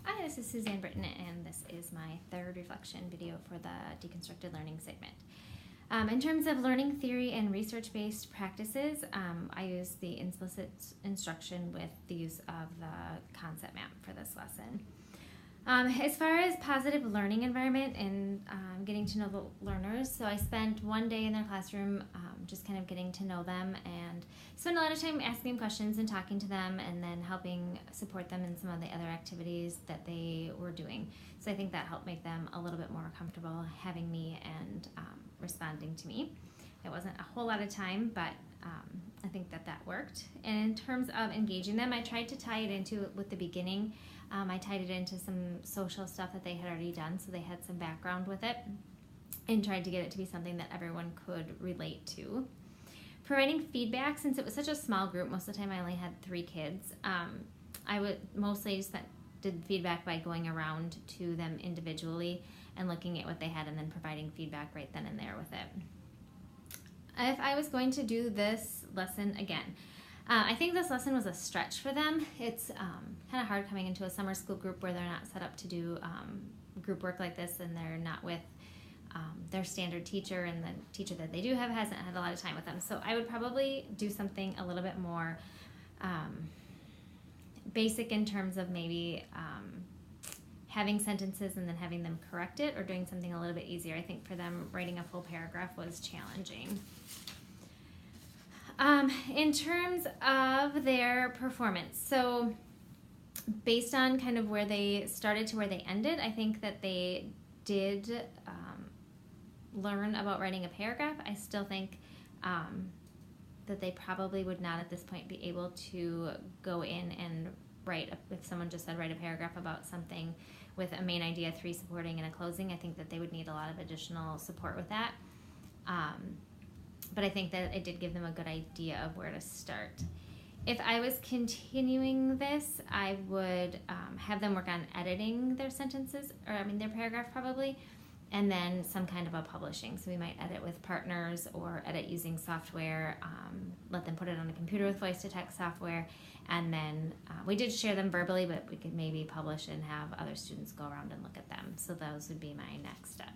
Hi, this is Suzanne Britton, and this is my third reflection video for the Deconstructed Learning segment. In terms of learning theory and research-based practices, I use the implicit instruction with the use of the concept map for this lesson. As far as positive learning environment and getting to know the learners, so I spent one day in their classroom just kind of getting to know them and spent a lot of time asking them questions and talking to them and then helping support them in some of the other activities that they were doing. So I think that helped make them a little bit more comfortable having me and responding to me. It wasn't a whole lot of time, but I think that worked. And in terms of engaging them, I tried to tie it into with the beginning. I tied it into some social stuff that they had already done, so they had some background with it, and tried to get it to be something that everyone could relate to. Providing feedback, since it was such a small group, most of the time I only had 3 kids, I would mostly just did feedback by going around to them individually and looking at what they had and then providing feedback right then and there with it. If I was going to do this lesson again, I think this lesson was a stretch for them. It's kind of hard coming into a summer school group where they're not set up to do group work like this, and they're not with their standard teacher, and the teacher that they do have hasn't had a lot of time with them. So I would probably do something a little bit more basic in terms of maybe having sentences and then having them correct it, or doing something a little bit easier. I think for them, writing a full paragraph was challenging. In terms of their performance, so based on kind of where they started to where they ended, I think that they did learn about writing a paragraph. I still think that they probably would not at this point be able to go in and write, if someone just said write a paragraph about something with a main idea, 3 supporting, and a closing. I think that they would need a lot of additional support with that. But I think that it did give them a good idea of where to start. If I was continuing this, I would have them work on editing their sentences, or their paragraph probably, and then some kind of a publishing. So we might edit with partners or edit using software, let them put it on a computer with voice-to-text software, and then we did share them verbally, but we could maybe publish and have other students go around and look at them. So those would be my next step.